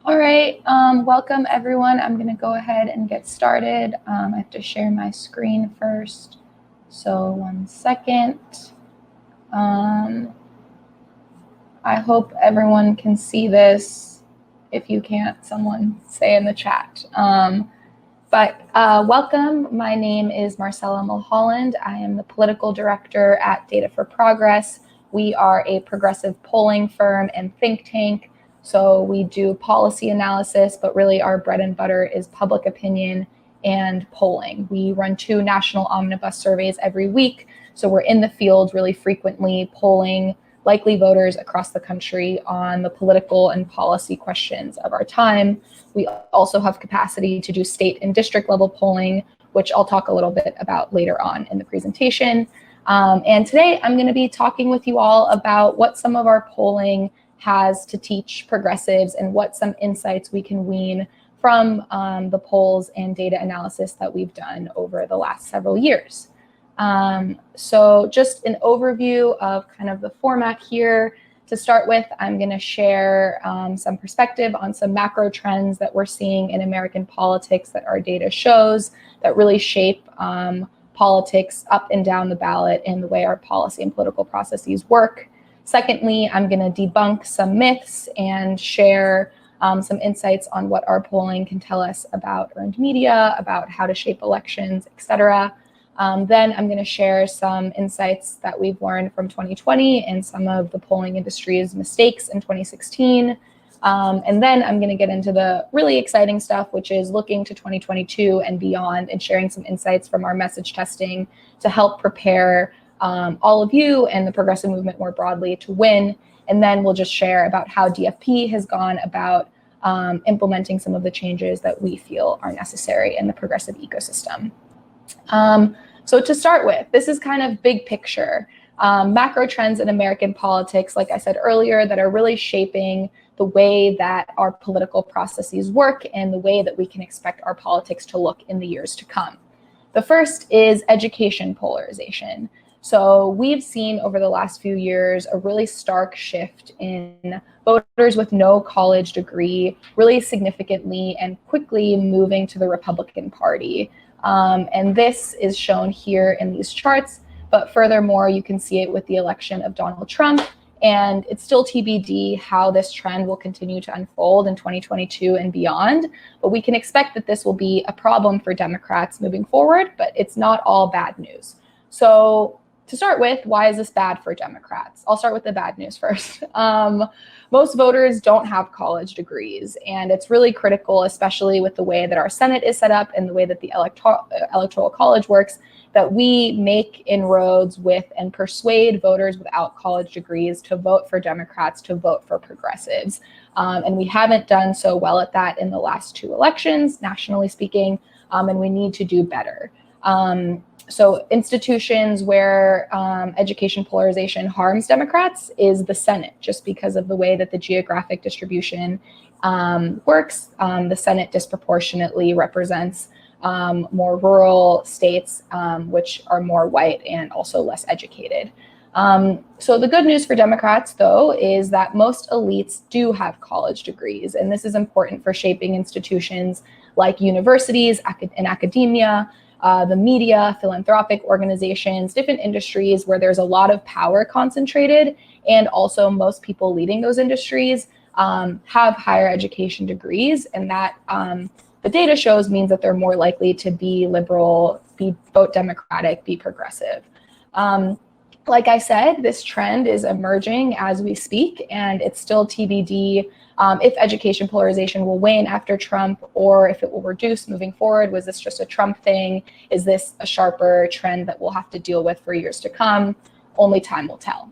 All right, welcome everyone. I'm gonna go ahead and get started. I have to share my screen first. So 1 second. I hope everyone can see this. If you can't, someone say in the chat. Welcome, my name is Marcela Mulholland. I am the political director at Data for Progress. We are a progressive polling firm and think tank. So we do policy analysis, but really our bread and butter is public opinion and polling. We run 2 national omnibus surveys every week. So we're in the field really frequently polling likely voters across the country on the political and policy questions of our time. We also have capacity to do state and district level polling, which I'll talk a little bit about later on in the presentation. And today I'm going to be talking with you all about what some of our polling has to teach progressives and what some insights we can wean from the polls and data analysis that we've done over the last several years. So just an overview of kind of the format here. To start with, I'm going to share some perspective on some macro trends that we're seeing in American politics that our data shows that really shape politics up and down the ballot and the way our policy and political processes work. Secondly, I'm going to debunk some myths and share some insights on what our polling can tell us about earned media, about how to shape elections, etc. Then I'm going to share some insights that we've learned from 2020 and some of the polling industry's mistakes in 2016. And then I'm going to get into the really exciting stuff, which is looking to 2022 and beyond and sharing some insights from our message testing to help prepare all of you and the progressive movement more broadly to win. And then we'll just share about how DFP has gone about implementing some of the changes that we feel are necessary in the progressive ecosystem. So to start with, this is kind of big picture. Macro trends in American politics, like I said earlier, that are really shaping the way that our political processes work and the way that we can expect our politics to look in the years to come. The first is education polarization. So we've seen over the last few years a really stark shift in voters with no college degree really significantly and quickly moving to the Republican Party. And this is shown here in these charts, but furthermore, you can see it with the election of Donald Trump, and it's still TBD how this trend will continue to unfold in 2022 and beyond, but we can expect that this will be a problem for Democrats moving forward, but it's not all bad news. So to start with, why is this bad for Democrats? I'll start with the bad news first. Most voters don't have college degrees, and it's really critical, especially with the way that our Senate is set up and the way that the Electoral College works, that we make inroads with and persuade voters without college degrees to vote for Democrats, to vote for progressives. And we haven't done so well at that in the last 2 elections, nationally speaking, and we need to do better. So institutions where education polarization harms Democrats is the Senate, just because of the way that the geographic distribution works. The Senate disproportionately represents more rural states, which are more white and also less educated. So the good news for Democrats, though, is that most elites do have college degrees, and this is important for shaping institutions like universities and academia, the media, philanthropic organizations, different industries where there's a lot of power concentrated, and also most people leading those industries have higher education degrees, and that the data shows means that they're more likely to be liberal, vote Democratic, be progressive. Like I said, this trend is emerging as we speak, and it's still TBD if education polarization will wane after Trump or if it will reduce moving forward. Was this just a Trump thing? Is this a sharper trend that we'll have to deal with for years to come? Only time will tell.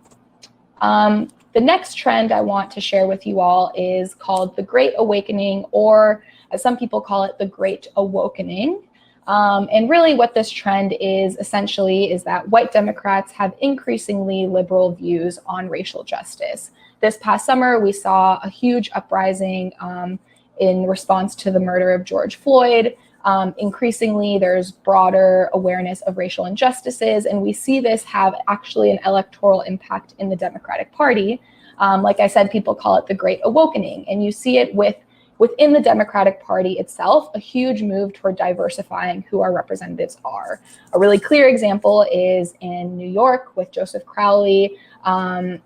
The next trend I want to share with you all is called the Great Awakening, or as some people call it, the Great Awokening. And really what this trend is essentially is that white Democrats have increasingly liberal views on racial justice. This past summer, we saw a huge uprising in response to the murder of George Floyd. Increasingly, there's broader awareness of racial injustices, and we see this have actually an electoral impact in the Democratic Party. Like I said, people call it the Great Awakening, and you see it with within the Democratic Party itself, a huge move toward diversifying who our representatives are. A really clear example is in New York with Joseph Crowley, one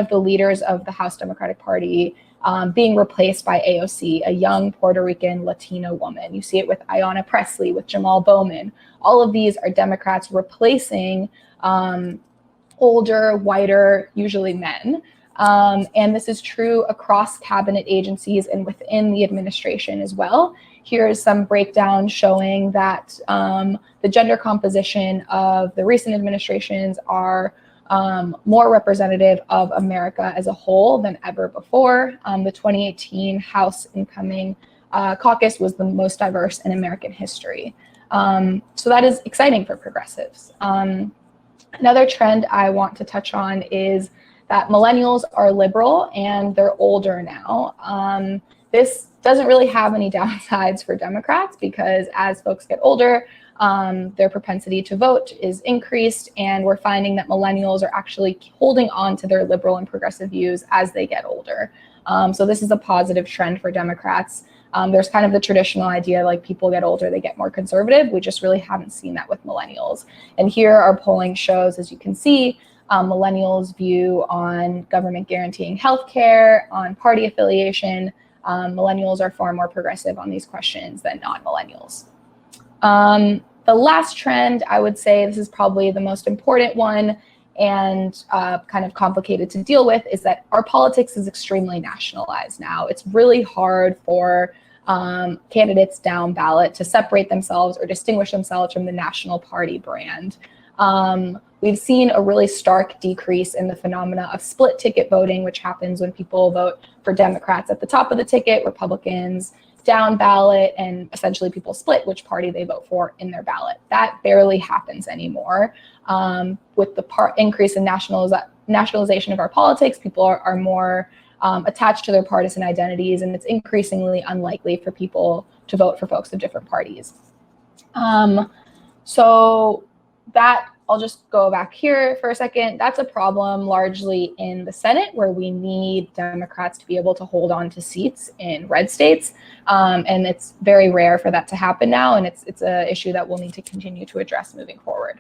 of the leaders of the House Democratic Party, being replaced by AOC, a young Puerto Rican Latino woman. You see it with Ayanna Pressley, with Jamal Bowman. All of these are Democrats replacing older, whiter, usually men. And this is true across cabinet agencies and within the administration as well. Here is some breakdown showing that the gender composition of the recent administrations are more representative of America as a whole than ever before. The 2018 House incoming caucus was the most diverse in American history. So that is exciting for progressives. Another trend I want to touch on is that millennials are liberal and they're older now. This doesn't really have any downsides for Democrats because as folks get older, their propensity to vote is increased, and we're finding that millennials are actually holding on to their liberal and progressive views as they get older. So this is a positive trend for Democrats. There's kind of the traditional idea like people get older, they get more conservative. We just really haven't seen that with millennials. And here our polling shows, as you can see, millennials' view on government guaranteeing healthcare, on party affiliation. Millennials are far more progressive on these questions than non-millennials. The last trend, I would say this is probably the most important one and kind of complicated to deal with, is that our politics is extremely nationalized now. It's really hard for candidates down ballot to separate themselves or distinguish themselves from the national party brand. We've seen a really stark decrease in the phenomena of split ticket voting, which happens when people vote for Democrats at the top of the ticket, Republicans down ballot, and essentially people split which party they vote for in their ballot. That barely happens anymore. With the increase in nationalization of our politics, people are more attached to their partisan identities, and it's increasingly unlikely for people to vote for folks of different parties. So that, I'll just go back here for a second. That's a problem largely in the Senate, where we need Democrats to be able to hold on to seats in red states. And it's very rare for that to happen now, and it's an issue that we'll need to continue to address moving forward.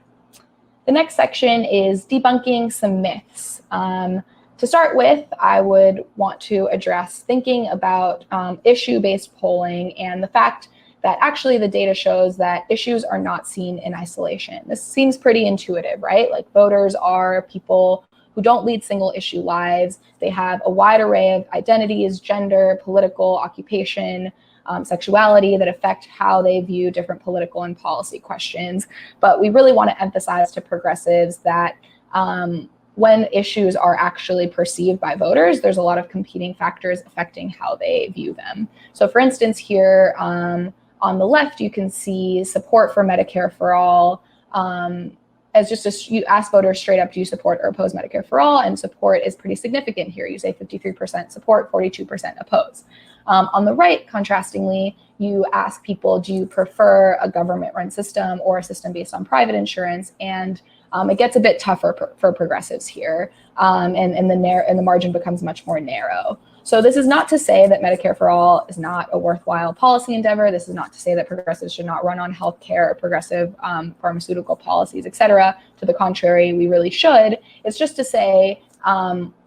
The next section is debunking some myths. To start with, I would want to address thinking about issue-based polling and the fact that actually the data shows that issues are not seen in isolation. This seems pretty intuitive, right? Like voters are people who don't lead single issue lives. They have a wide array of identities, gender, political, occupation, sexuality that affect how they view different political and policy questions. But we really want to emphasize to progressives that when issues are actually perceived by voters, there's a lot of competing factors affecting how they view them. So for instance, here on the left, you can see support for Medicare for all as just you ask voters straight up, do you support or oppose Medicare for all? And support is pretty significant here. You say 53% support, 42% oppose. On the right, contrastingly, you ask people, do you prefer a government-run system or a system based on private insurance? And it gets a bit tougher for progressives here, and the margin becomes much more narrow. So this is not to say that Medicare for all is not a worthwhile policy endeavor. This is not to say that progressives should not run on healthcare or progressive pharmaceutical policies, et cetera. To the contrary, we really should. It's just to say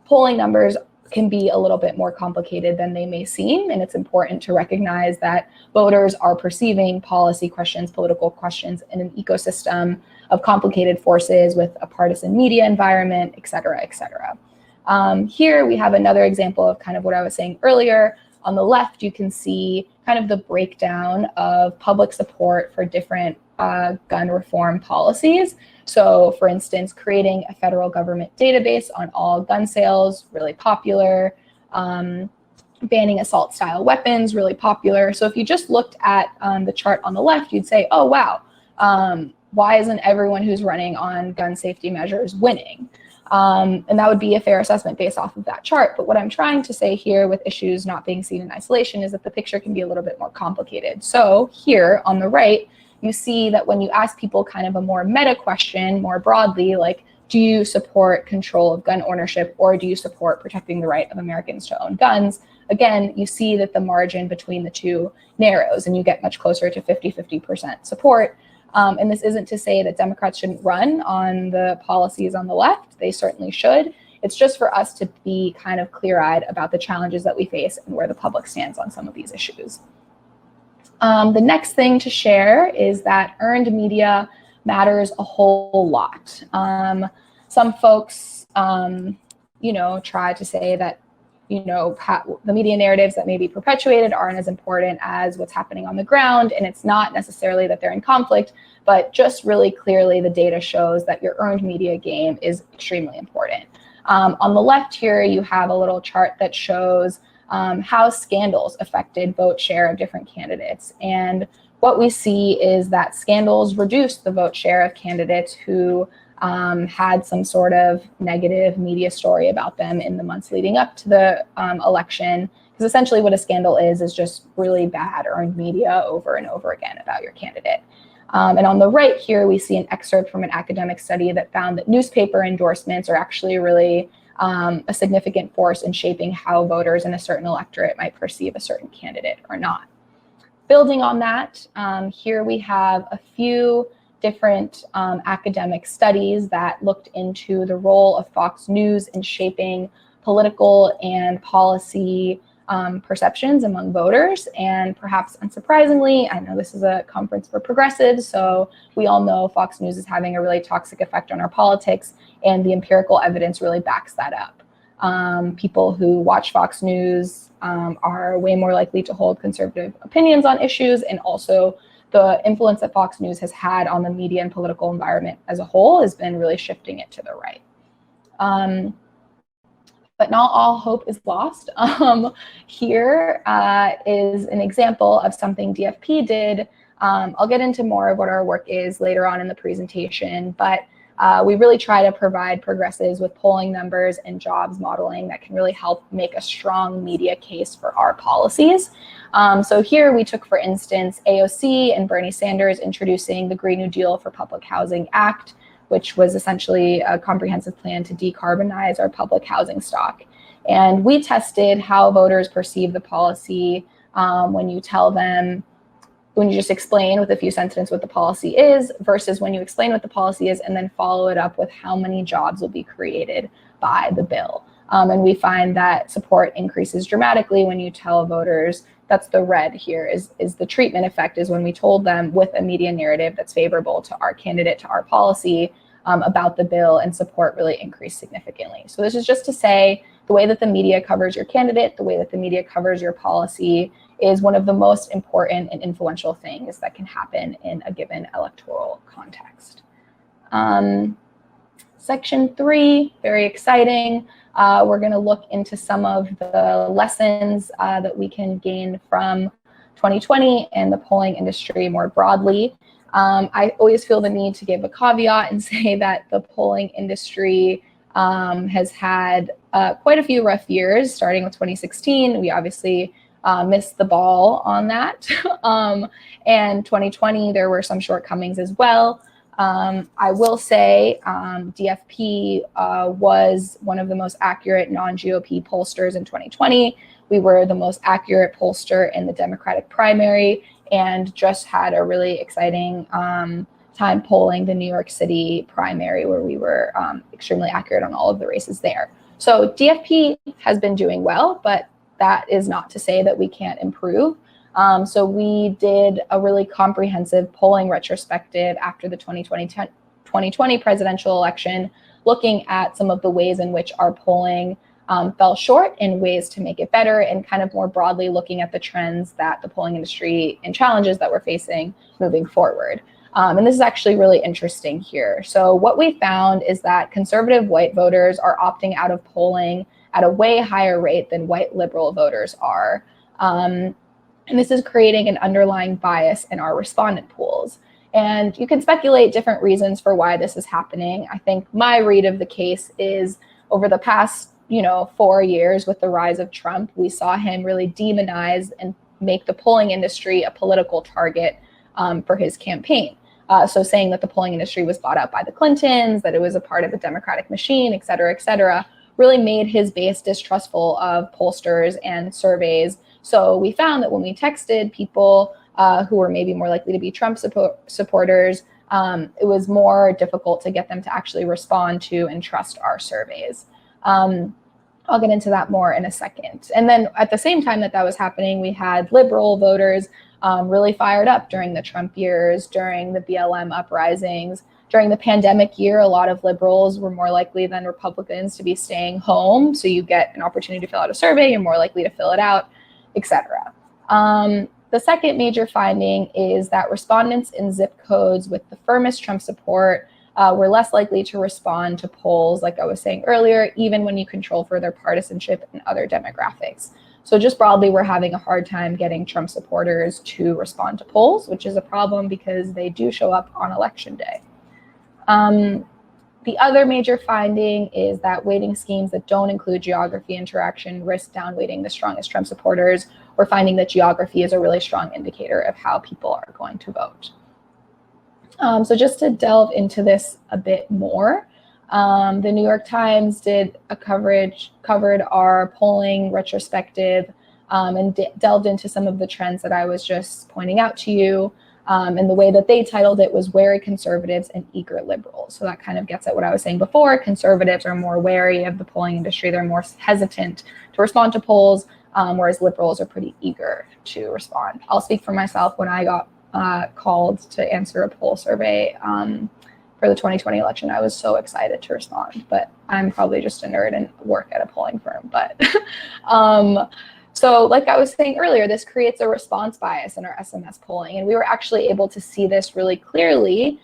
polling numbers can be a little bit more complicated than they may seem, and it's important to recognize that voters are perceiving policy questions, political questions in an ecosystem of complicated forces with a partisan media environment, et cetera, et cetera. Here we have another example of kind of what I was saying earlier. On the left, you can see kind of the breakdown of public support for different gun reform policies. So for instance, creating a federal government database on all gun sales, really popular. Banning assault style weapons, really popular. So if you just looked at the chart on the left, you'd say, oh, wow, why isn't everyone who's running on gun safety measures winning? And that would be a fair assessment based off of that chart. But what I'm trying to say here with issues not being seen in isolation is that the picture can be a little bit more complicated. So here on the right, you see that when you ask people kind of a more meta question, more broadly, like, do you support control of gun ownership or do you support protecting the right of Americans to own guns? again, you see that the margin between the two narrows and you get much closer to 50% support. And this isn't to say that Democrats shouldn't run on the policies on the left. They certainly should. It's just for us to be kind of clear-eyed about the challenges that we face and where the public stands on some of these issues. The next thing to share is that earned media matters a whole lot. Some folks, try to say that, the media narratives that may be perpetuated aren't as important as what's happening on the ground. And it's not necessarily that they're in conflict, but just really clearly the data shows that your earned media game is extremely important. On the left here, you have a little chart that shows how scandals affected vote share of different candidates. And what we see is that scandals reduced the vote share of candidates who had some sort of negative media story about them in the months leading up to the election. Because essentially what a scandal is just really bad earned media over and over again about your candidate. And on the right here, we see an excerpt from an academic study that found that newspaper endorsements are actually really a significant force in shaping how voters in a certain electorate might perceive a certain candidate or not. Building on that, here we have a few different academic studies that looked into the role of Fox News in shaping political and policy perceptions among voters. And perhaps unsurprisingly, I know this is a conference for progressives, so we all know Fox News is having a really toxic effect on our politics, and the empirical evidence really backs that up. People who watch Fox News are way more likely to hold conservative opinions on issues, and also the influence that Fox News has had on the media and political environment as a whole has been really shifting it to the right. But not all hope is lost. Here is an example of something DFP did. I'll get into more of what our work is later on in the presentation, but we really try to provide progressives with polling numbers and jobs modeling that can really help make a strong media case for our policies. So here we took, for instance, AOC and Bernie Sanders introducing the Green New Deal for Public Housing Act, which was essentially a comprehensive plan to decarbonize our public housing stock. And we tested how voters perceive the policy when you just explain with a few sentences what the policy is versus when you explain what the policy is and then follow it up with how many jobs will be created by the bill. And we find that support increases dramatically when you tell voters, that's the red here, is the treatment effect, is when we told them with a media narrative that's favorable to our candidate, to our policy about the bill, and support really increased significantly. So this is just to say the way that the media covers your candidate, the way that the media covers your policy is one of the most important and influential things that can happen in a given electoral context. Section 3, very exciting. We're going to look into some of the lessons that we can gain from 2020 and the polling industry more broadly. I always feel the need to give a caveat and say that the polling industry has had quite a few rough years, starting with 2016. We obviously missed the ball on that. And 2020, there were some shortcomings as well. I will say DFP was one of the most accurate non-GOP pollsters in 2020. We were the most accurate pollster in the Democratic primary and just had a really exciting time polling the New York City primary, where we were extremely accurate on all of the races there. So DFP has been doing well, but that is not to say that we can't improve. So we did a really comprehensive polling retrospective after the 2020 presidential election, looking at some of the ways in which our polling fell short and ways to make it better, and kind of more broadly looking at the trends that the polling industry and challenges that we're facing moving forward. And this is actually really interesting here. So what we found is that conservative white voters are opting out of polling at a way higher rate than white liberal voters are. And this is creating an underlying bias in our respondent pools. And you can speculate different reasons for why this is happening. I think my read of the case is over the past 4 years with the rise of Trump, we saw him really demonize and make the polling industry a political target for his campaign. So saying that the polling industry was bought up by the Clintons, that it was a part of the Democratic machine, et cetera, really made his base distrustful of pollsters and surveys. So we found that when we texted people who were maybe more likely to be Trump supporters, it was more difficult to get them to actually respond to and trust our surveys. I'll get into that more in a second. And then at the same time that was happening, we had liberal voters really fired up during the Trump years, during the BLM uprisings. During the pandemic year, a lot of liberals were more likely than Republicans to be staying home. So you get an opportunity to fill out a survey, you're more likely to fill it out, etc. The second major finding is that respondents in zip codes with the firmest Trump support were less likely to respond to polls, like I was saying earlier, even when you control for their partisanship and other demographics. So just broadly, we're having a hard time getting Trump supporters to respond to polls, which is a problem because they do show up on election day. The other major finding is that weighting schemes that don't include geography interaction risk downweighting the strongest Trump supporters. We're finding that geography is a really strong indicator of how people are going to vote. So just to delve into this a bit more, the New York Times did a covered our polling retrospective and delved into some of the trends that I was just pointing out to you. And the way that they titled it was Wary Conservatives and Eager Liberals. So that kind of gets at what I was saying before. Conservatives are more wary of the polling industry. They're more hesitant to respond to polls, whereas liberals are pretty eager to respond. I'll speak for myself. When I got called to answer a poll survey for the 2020 election, I was so excited to respond, but I'm probably just a nerd and work at a polling firm. But so like I was saying earlier, this creates a response bias in our SMS polling. And we were actually able to see this really clearly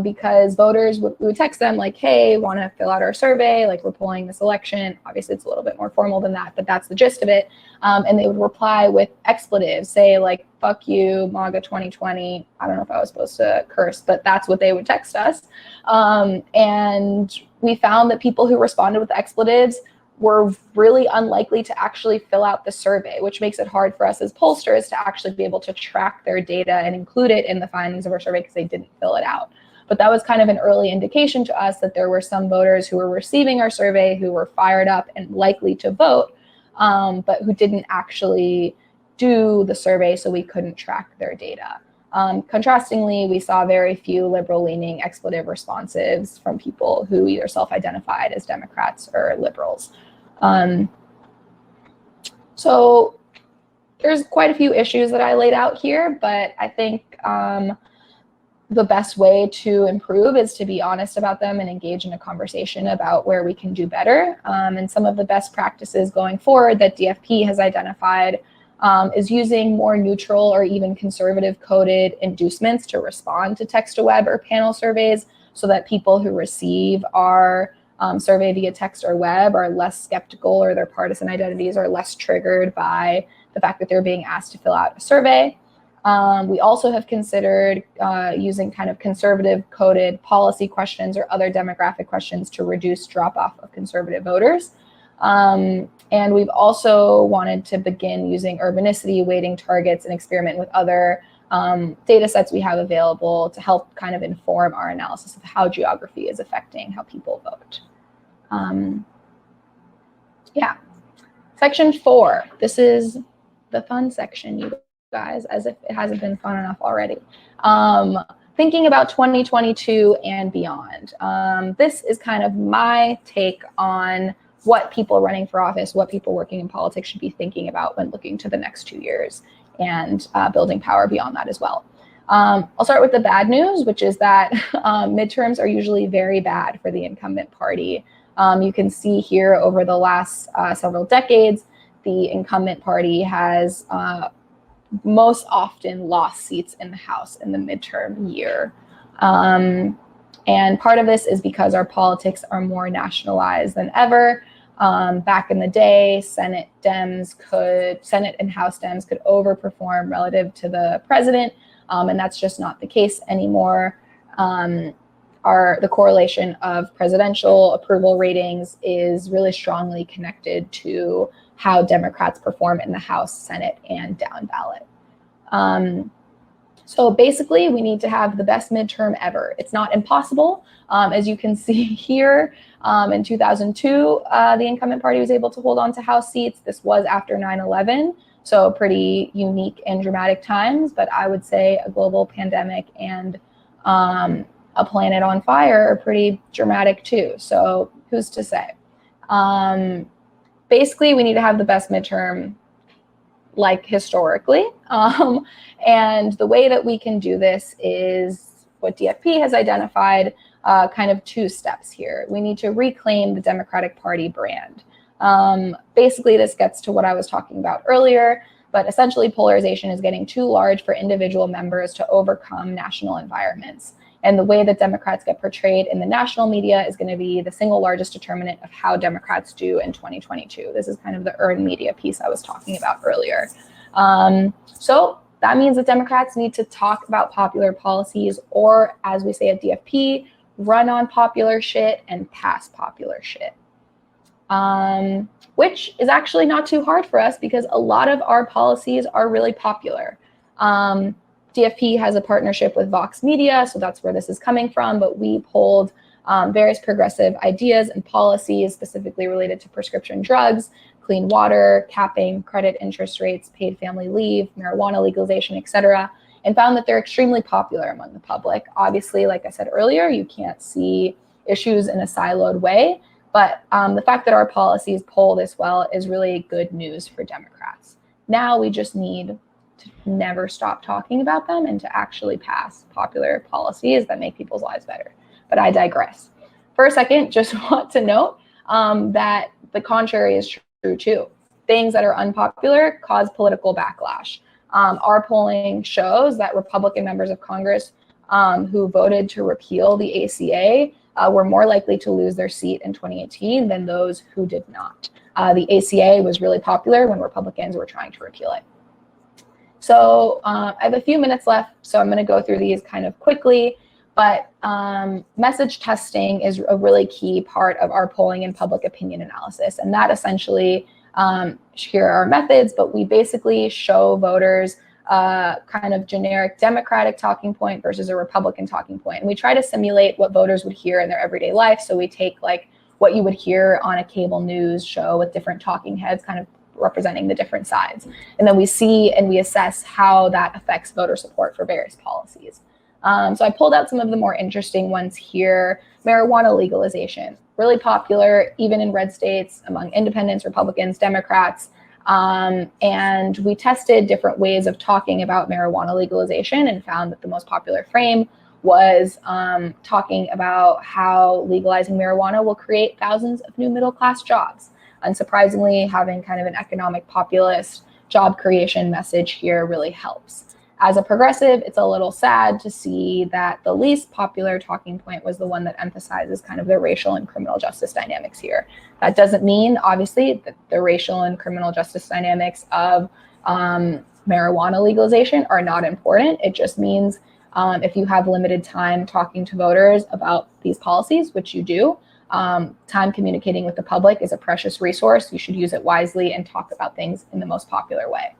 because voters, we would text them like, hey, want to fill out our survey? Like, we're polling this election. Obviously, it's a little bit more formal than that, but that's the gist of it. And they would reply with expletives, say like, fuck you, MAGA 2020. I don't know if I was supposed to curse, but that's what they would text us. And we found that people who responded with expletives were really unlikely to actually fill out the survey, which makes it hard for us as pollsters to actually be able to track their data and include it in the findings of our survey because they didn't fill it out. But that was kind of an early indication to us that there were some voters who were receiving our survey who were fired up and likely to vote, but who didn't actually do the survey, so we couldn't track their data. Contrastingly, we saw very few liberal-leaning expletive responses from people who either self-identified as Democrats or liberals. So there's quite a few issues that I laid out here, but I think the best way to improve is to be honest about them and engage in a conversation about where we can do better. And some of the best practices going forward that DFP has identified is using more neutral or even conservative coded inducements to respond to text-to-web or panel surveys so that people who receive our survey via text or web are less skeptical, or their partisan identities are less triggered by the fact that they're being asked to fill out a survey. We also have considered using kind of conservative coded policy questions or other demographic questions to reduce drop-off of conservative voters. And we've also wanted to begin using urbanicity weighting targets and experiment with other data sets we have available to help kind of inform our analysis of how geography is affecting how people vote. Yeah, section 4. This is the fun section, you guys, as if it hasn't been fun enough already. Thinking about 2022 and beyond. This is kind of my take on what people running for office, what people working in politics should be thinking about when looking to the next 2 years and building power beyond that as well. I'll start with the bad news, which is that midterms are usually very bad for the incumbent party. You can see here over the last several decades, the incumbent party has most often lost seats in the House in the midterm year. And part of this is because our politics are more nationalized than ever. Back in the day, Senate and House Dems could overperform relative to the president, and that's just not the case anymore. The correlation of presidential approval ratings is really strongly connected to how Democrats perform in the House, Senate, and down ballot. So basically, we need to have the best midterm ever. It's not impossible. As you can see here, in 2002, the incumbent party was able to hold on to House seats. This was after 9/11, so pretty unique and dramatic times, but I would say a global pandemic and a planet on fire are pretty dramatic too. So who's to say? Basically, we need to have the best midterm like historically. And the way that we can do this is what DFP has identified, kind of two steps here. We need to reclaim the Democratic Party brand. Basically, this gets to what I was talking about earlier, but essentially polarization is getting too large for individual members to overcome national environments. And the way that Democrats get portrayed in the national media is going to be the single largest determinant of how Democrats do in 2022. This is kind of the earned media piece I was talking about earlier. So that means that Democrats need to talk about popular policies, or as we say at DFP, run on popular shit and pass popular shit. Which is actually not too hard for us because a lot of our policies are really popular. DFP has a partnership with Vox Media, so that's where this is coming from, but we polled various progressive ideas and policies specifically related to prescription drugs, clean water, capping credit interest rates, paid family leave, marijuana legalization, etc., and found that they're extremely popular among the public. Obviously, like I said earlier, you can't see issues in a siloed way, but the fact that our policies poll this well is really good news for Democrats. Now we just need to never stop talking about them and to actually pass popular policies that make people's lives better. But I digress. For a second, just want to note that the contrary is true too. Things that are unpopular cause political backlash. Our polling shows that Republican members of Congress who voted to repeal the ACA were more likely to lose their seat in 2018 than those who did not. The ACA was really popular when Republicans were trying to repeal it. So I have a few minutes left, so I'm going to go through these kind of quickly. But message testing is a really key part of our polling and public opinion analysis. And that essentially, here are our methods, but we basically show voters kind of generic Democratic talking point versus a Republican talking point. And we try to simulate what voters would hear in their everyday life. So we take like what you would hear on a cable news show with different talking heads kind of representing the different sides. And then we see and we assess how that affects voter support for various policies. So I pulled out some of the more interesting ones here. Marijuana legalization, really popular even in red states among independents, Republicans, Democrats. And we tested different ways of talking about marijuana legalization and found that the most popular frame was talking about how legalizing marijuana will create thousands of new middle-class jobs. Unsurprisingly, having kind of an economic populist job creation message here really helps. As a progressive, it's a little sad to see that the least popular talking point was the one that emphasizes kind of the racial and criminal justice dynamics here. That doesn't mean, obviously, that the racial and criminal justice dynamics of marijuana legalization are not important. It just means if you have limited time talking to voters about these policies, which you do, time communicating with the public is a precious resource. You should use it wisely and talk about things in the most popular way.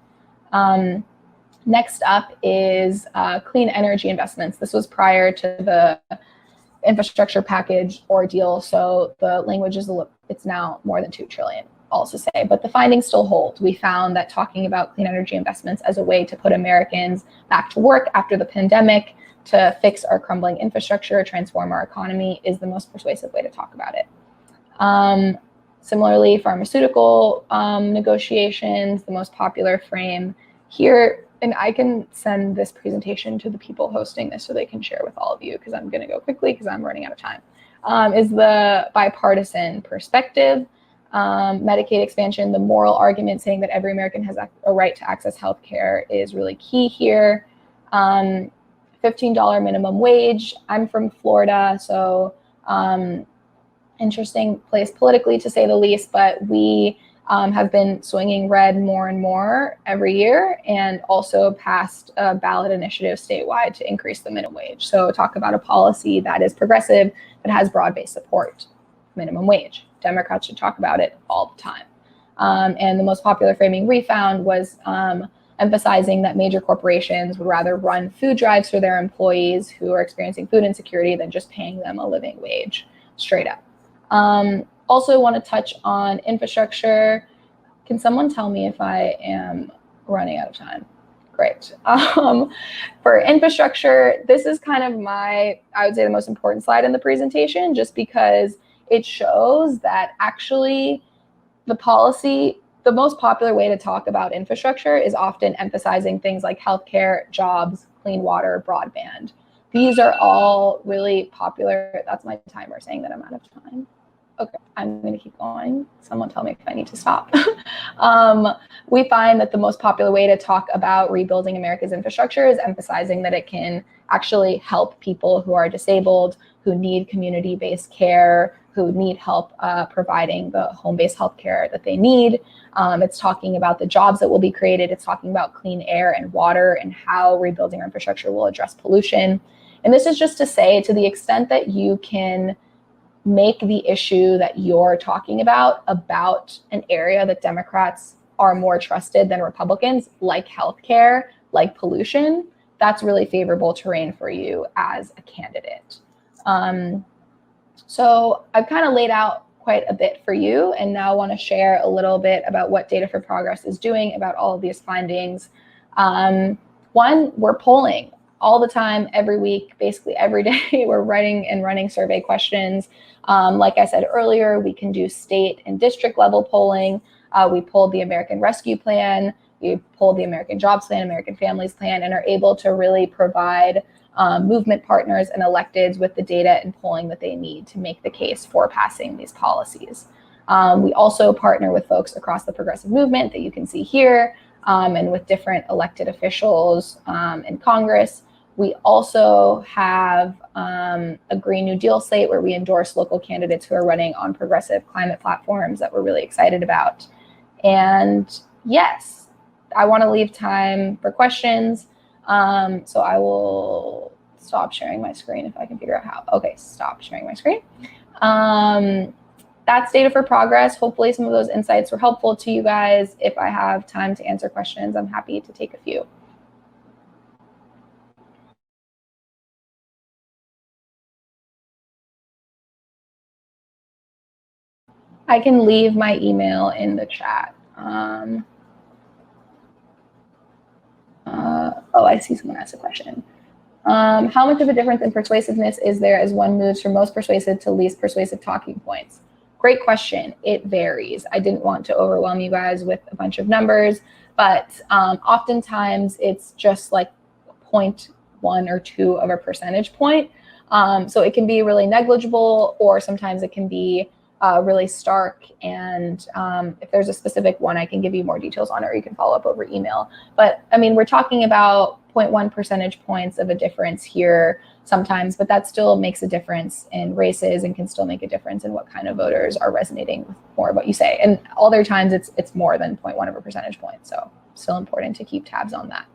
Next up is clean energy investments. This was prior to the infrastructure package ordeal, so the language is it's now more than 2 trillion, also say, but the findings still hold. We found that talking about clean energy investments as a way to put Americans back to work after the pandemic, to fix our crumbling infrastructure, transform our economy, is the most persuasive way to talk about it. Similarly, pharmaceutical negotiations, the most popular frame here, and I can send this presentation to the people hosting this so they can share with all of you, because I'm going to go quickly because I'm running out of time, is the bipartisan perspective. Medicaid expansion, the moral argument saying that every American has a right to access health care is really key here. $15 minimum wage. I'm from Florida, so interesting place politically to say the least, but we have been swinging red more and more every year, and also passed a ballot initiative statewide to increase the minimum wage. So talk about a policy that is progressive, that has broad-based support. Minimum wage. Democrats should talk about it all the time. And the most popular framing we found was an emphasizing that major corporations would rather run food drives for their employees who are experiencing food insecurity than just paying them a living wage, straight up. Also want to touch on infrastructure. Can someone tell me if I am running out of time? Great. For infrastructure, this is kind of I would say the most important slide in the presentation, just because it shows that actually the most popular way to talk about infrastructure is often emphasizing things like healthcare, jobs, clean water, broadband. These are all really popular. That's my timer saying that I'm out of time. Okay, I'm going to keep going. Someone tell me if I need to stop. We find that the most popular way to talk about rebuilding America's infrastructure is emphasizing that it can actually help people who are disabled, who need community-based care, who need help providing the home-based health care that they need. It's talking about the jobs that will be created. It's talking about clean air and water and how rebuilding our infrastructure will address pollution. And this is just to say, to the extent that you can make the issue that you're talking about an area that Democrats are more trusted than Republicans, like healthcare, like pollution, that's really favorable terrain for you as a candidate. So I've kind of laid out quite a bit for you, and now I want to share a little bit about what Data for Progress is doing about all of these findings. One, we're polling all the time, every week, basically every day. We're writing and running survey questions. Like I said earlier, we can do state and district level polling. We pulled the American Rescue Plan, we pulled the American Jobs Plan, American Families Plan, and are able to really provide movement partners and electeds with the data and polling that they need to make the case for passing these policies. We also partner with folks across the progressive movement that you can see here, and with different elected officials in Congress. We also have a Green New Deal slate where we endorse local candidates who are running on progressive climate platforms that we're really excited about. And yes, I want to leave time for questions. So I will stop sharing my screen if I can figure out how. Okay, stop sharing my screen. That's Data for Progress. Hopefully some of those insights were helpful to you guys. If I have time to answer questions, I'm happy to take a few. I can leave my email in the chat. Oh, I see someone asked a question. How much of a difference in persuasiveness is there as one moves from most persuasive to least persuasive talking points? Great question. It varies. I didn't want to overwhelm you guys with a bunch of numbers, but oftentimes it's just like 0.1 or 2 of a percentage point. So it can be really negligible, or sometimes it can be really stark. And if there's a specific one, I can give you more details on it, or you can follow up over email. But I mean, we're talking about 0.1 percentage points of a difference here sometimes, but that still makes a difference in races and can still make a difference in what kind of voters are resonating with more of what you say. And other times it's more than 0.1 of a percentage point. So still important to keep tabs on that.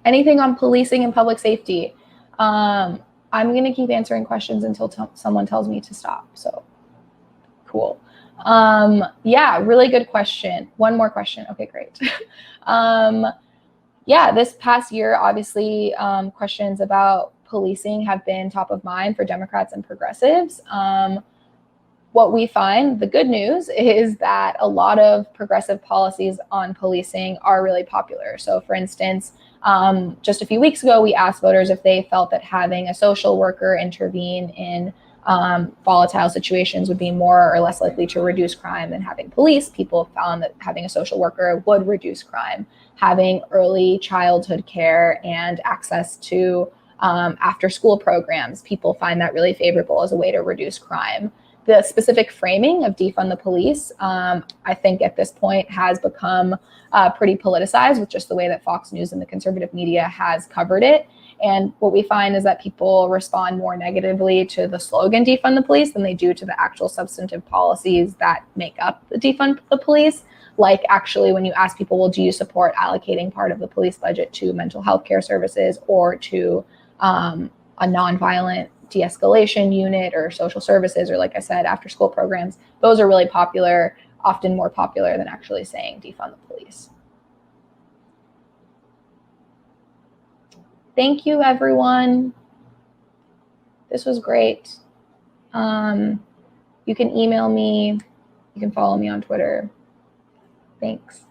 Anything on policing and public safety? I'm going to keep answering questions until someone tells me to stop. So cool. Yeah, really good question. One more question. Okay, great. Yeah, this past year, obviously, questions about policing have been top of mind for Democrats and progressives. What we find, the good news, is that a lot of progressive policies on policing are really popular. So for instance, just a few weeks ago, we asked voters if they felt that having a social worker intervene in volatile situations would be more or less likely to reduce crime than having police. People found that having a social worker would reduce crime. Having early childhood care and access to after school programs, people find that really favorable as a way to reduce crime. The specific framing of defund the police, I think at this point has become pretty politicized with just the way that Fox News and the conservative media has covered it. And what we find is that people respond more negatively to the slogan defund the police than they do to the actual substantive policies that make up the defund the police. Like actually when you ask people, well, do you support allocating part of the police budget to mental health care services or to a nonviolent de-escalation unit or social services, or like I said, after school programs, those are really popular. often more popular than actually saying defund the police. Thank you, everyone. This was great. You can email me. You can follow me on Twitter. Thanks.